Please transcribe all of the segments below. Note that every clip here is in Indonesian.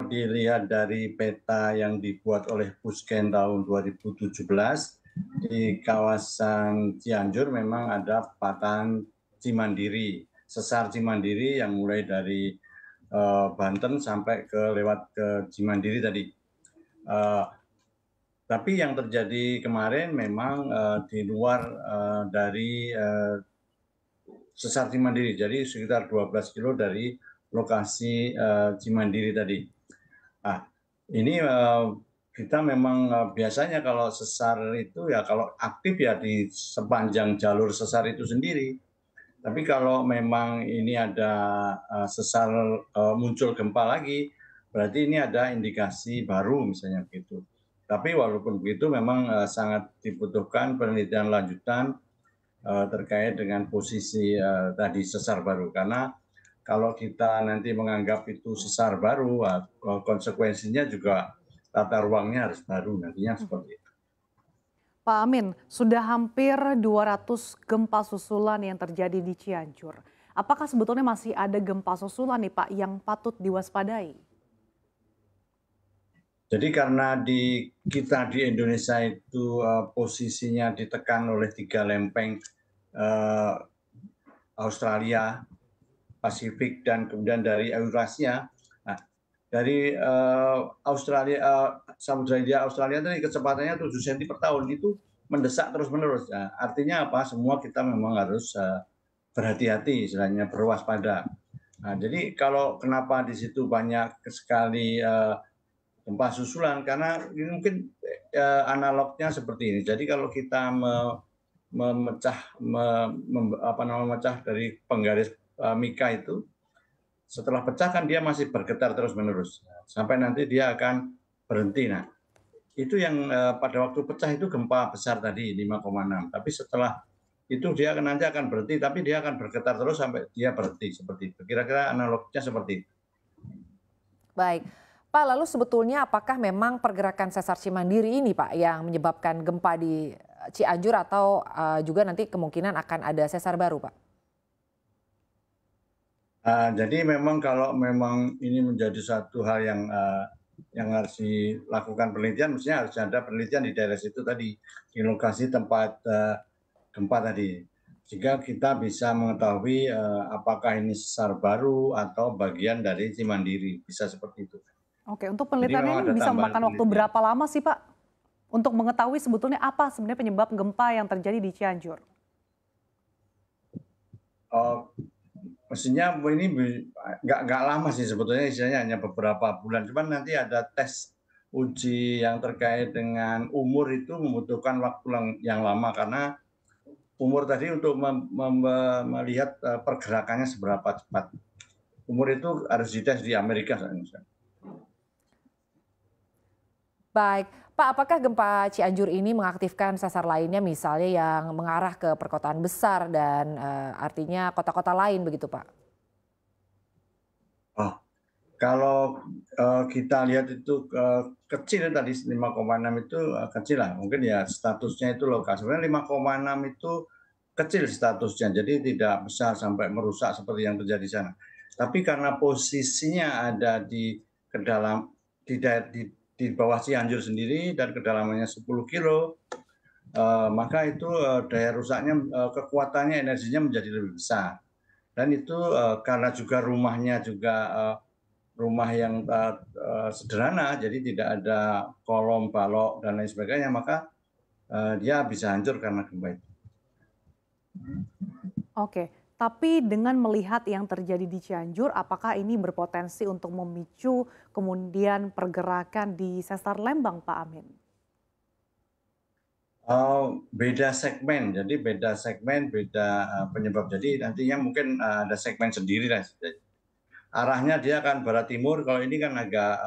kalau dilihat dari peta yang dibuat oleh Pusken tahun 2017, di kawasan Cianjur memang ada patahan Cimandiri, sesar Cimandiri yang mulai dari Banten sampai lewat ke Cimandiri tadi. Tapi yang terjadi kemarin memang di luar dari sesar Cimandiri, jadi sekitar 12 kilo dari lokasi Cimandiri tadi. Nah, ini kita memang biasanya kalau sesar itu ya kalau aktif ya di sepanjang jalur sesar itu sendiri. Tapi kalau memang ini ada sesar muncul gempa lagi, berarti ini ada indikasi baru misalnya begitu. Tapi walaupun begitu memang sangat dibutuhkan penelitian lanjutan terkait dengan posisi tadi sesar baru. Karena kalau kita nanti menganggap itu sesar baru, konsekuensinya juga tata ruangnya harus baru nantinya seperti itu. Pak Amin, sudah hampir 200 gempa susulan yang terjadi di Cianjur. Apakah sebetulnya masih ada gempa susulan nih Pak yang patut diwaspadai? Jadi karena kita di Indonesia itu posisinya ditekan oleh 3 lempeng Australia, Pasifik, dan kemudian dari Eurasia. Nah, dari Samudra Hindia Australia tadi kecepatannya 7 cm per tahun itu mendesak terus-menerus. Nah, artinya apa? Semua kita memang harus berhati-hati, istilahnya berwaspada. Nah, jadi kalau kenapa di situ banyak sekali gempa susulan, karena ini mungkin analognya seperti ini. Jadi kalau kita memecah dari penggaris Mika itu, setelah pecah kan dia masih bergetar terus-menerus sampai nanti dia akan berhenti. Nah, itu yang pada waktu pecah itu gempa besar tadi 5,6. Tapi setelah itu dia nanti akan berhenti, tapi dia akan bergetar terus sampai dia berhenti seperti itu. Kira-kira analognya seperti itu. Baik, Pak, lalu sebetulnya apakah memang pergerakan sesar Cimandiri ini Pak yang menyebabkan gempa di Cianjur atau juga nanti kemungkinan akan ada sesar baru Pak? Jadi memang kalau memang ini menjadi satu hal yang harus dilakukan penelitian, mestinya harus ada penelitian di daerah situ tadi, di lokasi tempat gempa tadi. Sehingga kita bisa mengetahui apakah ini sesar baru atau bagian dari Cimandiri, bisa seperti itu. Oke, untuk Jadi penelitiannya memang ini ada bisa tambahan memakan waktu penelitian. berapa lama sih Pak? Untuk mengetahui sebetulnya apa sebenarnya penyebab gempa yang terjadi di Cianjur? Mestinya ini nggak lama sih sebetulnya, istilahnya hanya beberapa bulan. Cuman nanti ada tes uji yang terkait dengan umur itu membutuhkan waktu yang lama karena umur tadi untuk melihat pergerakannya seberapa cepat. Umur itu harus dites di Amerika. Baik, Pak, apakah gempa Cianjur ini mengaktifkan sesar lainnya misalnya yang mengarah ke perkotaan besar dan artinya kota-kota lain begitu Pak? Oh, kalau kita lihat itu kecil tadi 5,6 itu kecil lah, mungkin ya statusnya itu lokal. Sebenarnya 5,6 itu kecil statusnya, jadi tidak besar sampai merusak seperti yang terjadi di sana. Tapi karena posisinya ada di bawah Cianjur sendiri dan kedalamannya 10 kilo, maka itu daya rusaknya, kekuatannya, energinya menjadi lebih besar. Dan itu karena juga rumahnya juga rumah yang sederhana, jadi tidak ada kolom, balok, dan lain sebagainya, maka dia bisa hancur karena gempa itu. Oke, tapi dengan melihat yang terjadi di Cianjur, apakah ini berpotensi untuk memicu kemudian pergerakan di sesar Lembang, Pak Amin? Beda segmen, jadi beda segmen, beda penyebab. Jadi nantinya mungkin ada segmen sendiri lah. Arahnya dia akan barat timur, kalau ini kan agak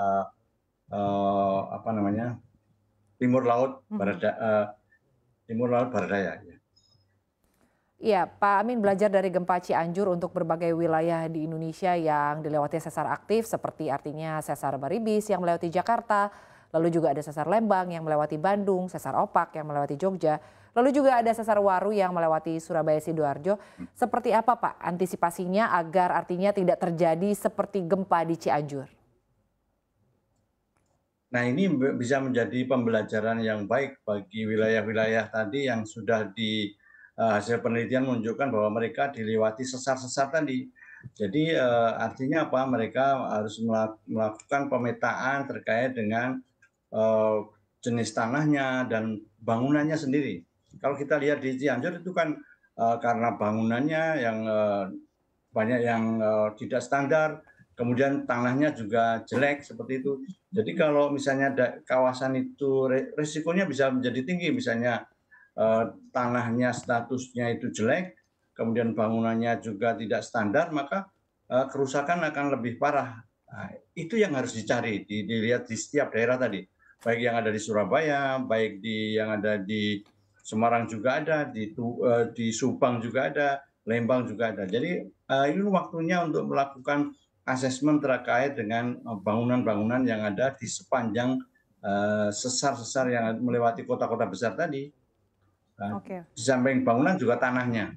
timur laut barat daya. Iya, Pak Amin belajar dari gempa Cianjur untuk berbagai wilayah di Indonesia yang dilewati sesar aktif seperti artinya sesar Baribis yang melewati Jakarta, lalu juga ada sesar Lembang yang melewati Bandung, sesar Opak yang melewati Jogja, lalu juga ada sesar Waru yang melewati Surabaya Sidoarjo. Seperti apa Pak antisipasinya agar artinya tidak terjadi seperti gempa di Cianjur? Nah, ini bisa menjadi pembelajaran yang baik bagi wilayah-wilayah tadi yang sudah hasil penelitian menunjukkan bahwa mereka dilewati sesar-sesar tadi. Jadi, artinya apa, mereka harus melakukan pemetaan terkait dengan eee, jenis tanahnya dan bangunannya sendiri. Kalau kita lihat di Cianjur itu kan, karena bangunannya yang, banyak yang, tidak standar, kemudian tanahnya juga jelek seperti itu. Jadi kalau misalnya kawasan itu risikonya bisa menjadi tinggi, misalnya, tanahnya statusnya itu jelek, kemudian bangunannya juga tidak standar, maka, kerusakan akan lebih parah. Nah, itu yang harus dicari, dilihat di setiap daerah tadi, baik yang ada di Surabaya, baik yang ada di Semarang juga ada, di Subang juga ada, Lembang juga ada. Jadi, ini waktunya untuk melakukan asesmen terkait dengan, bangunan-bangunan yang ada di sepanjang, sesar-sesar yang melewati kota-kota besar tadi. Oke. Di samping bangunan juga tanahnya.